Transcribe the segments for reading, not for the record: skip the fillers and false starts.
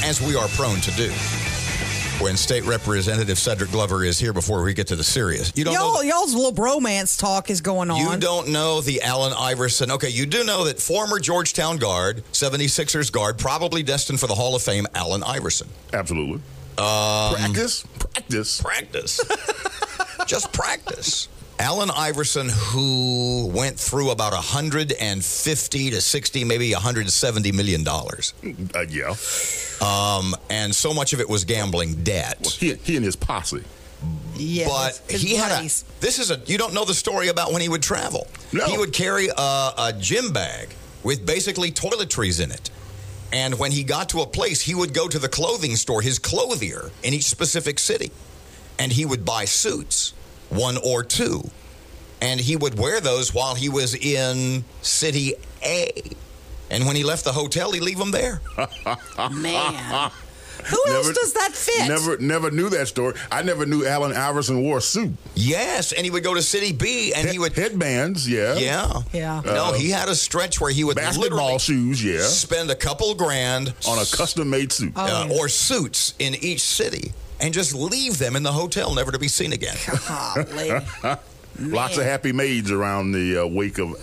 as we are prone to do. When State Representative Cedric Glover is here before we get to the serious. You don't know y'all's little bromance talk is going on. You don't know the Allen Iverson. Okay, you do know that former Georgetown guard, 76ers guard, probably destined for the Hall of Fame, Allen Iverson. Absolutely. Practice. Just practice. Allen Iverson, who went through about 150 to 60, maybe 170 $1 million. Yeah. And so much of it was gambling debt. Well, he and his posse. Yeah, but he had you don't know the story about when he would travel. No. He would carry a gym bag with basically toiletries in it. And when he got to a place, he would go to the clothing store, his clothier in each specific city, and he would buy suits, 1 or 2. And he would wear those while he was in City A. And when he left the hotel, he'd leave them there. Man. Who else does that fit? Never knew that story. I never knew Allen Iverson wore a suit. Yes, and he would go to City B, and he would... Headbands, yeah. Yeah. No, he had a stretch where he would basketball shoes, yeah. spend a couple grand... on a custom-made suit. Or suits in each city, and just leave them in the hotel, never to be seen again. Golly. Lots of happy maids around the wake of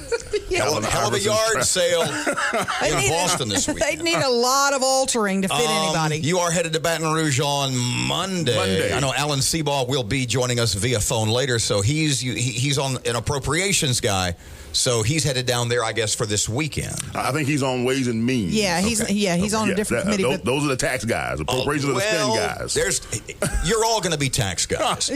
hell of a yard sale in Boston this week. They'd need a lot of altering to fit anybody. You are headed to Baton Rouge on Monday. I know Alan Seabaugh will be joining us via phone later, so he's on an appropriations guy. So he's headed down there, I guess, for this weekend. I think he's on Ways and Means. Yeah, he's on a different committee. Those are the tax guys, appropriations of the spend guys. You're all going to be tax guys.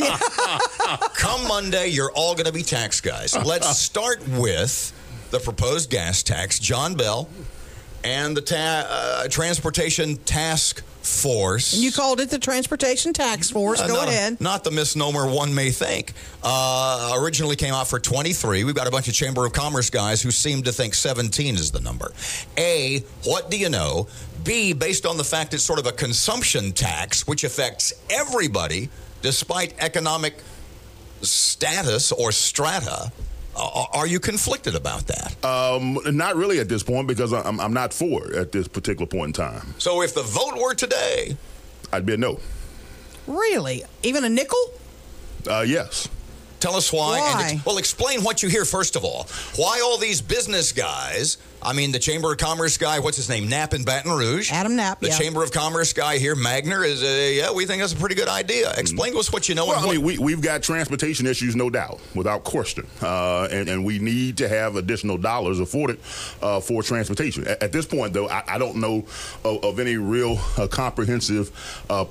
Come Monday, you're all going to be tax guys. Let's start with the proposed gas tax. John Bell and the Transportation Task Force. You called it the Transportation Task Force. Go ahead. Not the misnomer one may think. Originally came out for 23. We've got a bunch of Chamber of Commerce guys who seem to think 17 is the number. A, what do you know? B, based on the fact it's sort of a consumption tax, which affects everybody, despite economic status or strata. Are you conflicted about that? Not really at this point, because I'm not for it at this particular point in time. So if the vote were today... I'd be a no. Really? Even a nickel? Yes. Tell us why. Why? Well, explain what you hear, first of all. Why all these business guys, I mean, the Chamber of Commerce guy, what's his name, Knapp in Baton Rouge? Adam Knapp, The Chamber of Commerce guy here, Magner, is, we think that's a pretty good idea. Explain to us what you know. Well, we've got transportation issues, no doubt, without question. And we need to have additional dollars afforded for transportation. At this point, though, I don't know of any real comprehensive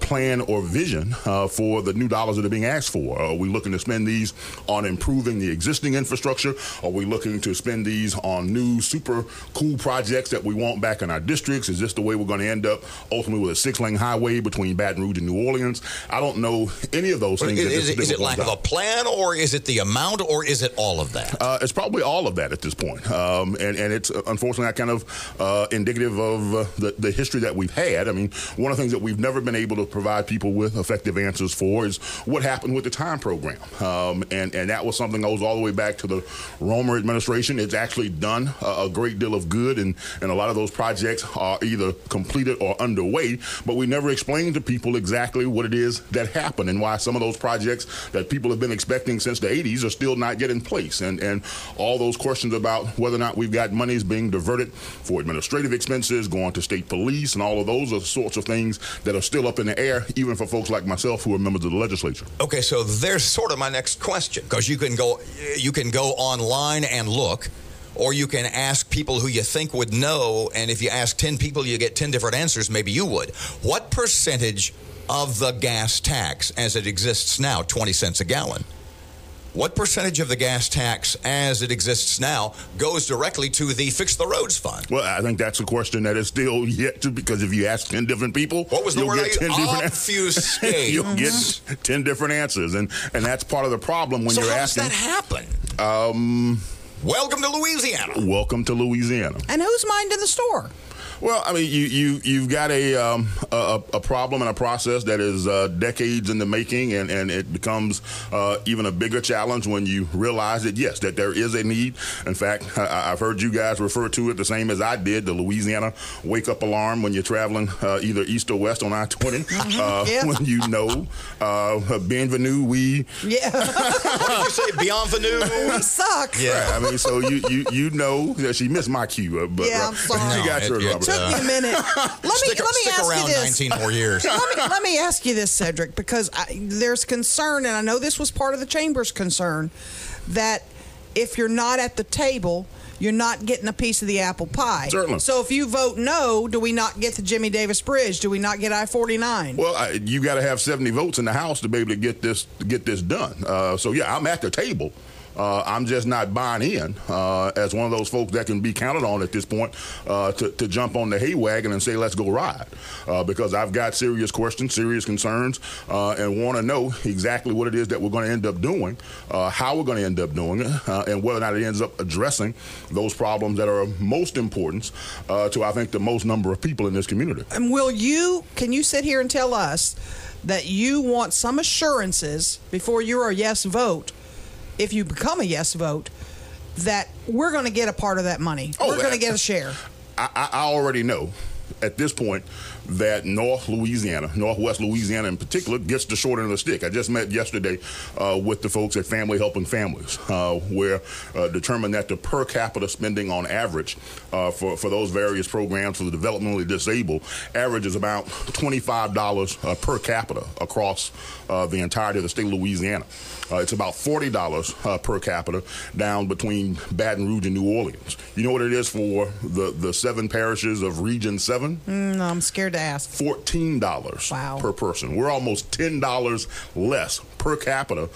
plan or vision for the new dollars that are being asked for. Are we looking to spend these on improving the existing infrastructure? Are we looking to spend these on new super cool projects that we want back in our districts? Is this the way we're going to end up ultimately with a 6-lane highway between Baton Rouge and New Orleans? I don't know any of those things. Is it lack of a plan, or is it the amount, or is it all of that? It's probably all of that at this point. And it's unfortunately kind of indicative of the history that we've had. I mean, one of the things that we've never been able to provide people with effective answers for is what happened with the time program. And that was something that goes all the way back to the Romer administration. It's actually done a great deal of good, and a lot of those projects are either completed or underway, but we never explained to people exactly what it is that happened and why some of those projects that people have been expecting since the 80s are still not yet in place. And all those questions about whether or not we've got monies being diverted for administrative expenses, going to state police, and all of those are the sorts of things that are still up in the air, even for folks like myself who are members of the legislature. Okay, so there's sort of my next question, because you can go online and look, or you can ask people who you think would know, and if you ask 10 people, you get 10 different answers. Maybe you would. What percentage of the gas tax as it exists now, 20 cents a gallon, what percentage of the gas tax as it exists now goes directly to the Fix the Roads Fund? Well, I think that's a question that is still yet to, because if you ask 10 different people, what was the word? Obfuscate. You'll get 10 different answers, and that's part of the problem when you're asking. So how does that happen? Welcome to Louisiana. Welcome to Louisiana. And who's minding the store? Well, I mean, you've got a problem and a process that is decades in the making, and it becomes even a bigger challenge when you realize that, yes, that there is a need. In fact, I've heard you guys refer to it the same as I did, the Louisiana wake-up alarm when you're traveling either east or west on I-20. When you know, bienvenue, we... Yeah. What did you say, bienvenue? We suck. Yeah. Right, I mean, so you know that she missed my cue, but yeah, I'm sorry. she got yours, Robert. Took me a minute. Let me Stick ask around you this. 19 more years. Let me ask you this, Cedric, because there's concern, and I know this was part of the chamber's concern, that if you're not at the table, you're not getting a piece of the apple pie. Certainly. So if you vote no, do we not get the Jimmy Davis Bridge? Do we not get I-49? Well, you got to have 70 votes in the House to be able to get this done. So yeah, I'm at the table. I'm just not buying in as one of those folks that can be counted on at this point to jump on the hay wagon and say, let's go ride. Because I've got serious questions, serious concerns, and want to know exactly what it is that we're going to end up doing, how we're going to end up doing it, and whether or not it ends up addressing those problems that are most important to, I think, the most number of people in this community. And can you sit here and tell us that you want some assurances before you're a yes vote, if you become a yes vote, that we're going to get a part of that money? We're going to get a share. I already know at this point that Northwest Louisiana in particular, gets the short end of the stick. I just met yesterday with the folks at Family Helping Families, where determined that the per capita spending on average for those various programs for the developmentally disabled average is about $25 per capita across the entirety of the state of Louisiana. It's about $40 per capita down between Baton Rouge and New Orleans. You know what it is for the 7 parishes of Region 7? No, I'm scared to ask. $14 per person. We're almost $10 less per capita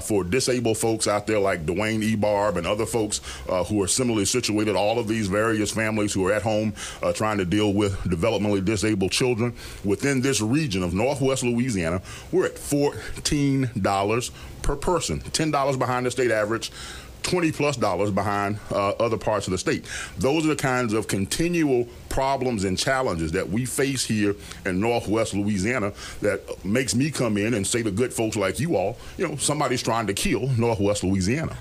for disabled folks out there like Dwayne E. Barb and other folks who are similarly situated, all of these various families who are at home trying to deal with developmentally disabled children. Within this region of Northwest Louisiana, we're at $14 per person, $10 behind the state average, $20+ behind other parts of the state. Those are the kinds of continual problems and challenges that we face here in Northwest Louisiana that makes me come in and say to good folks like you all, somebody's trying to kill Northwest Louisiana.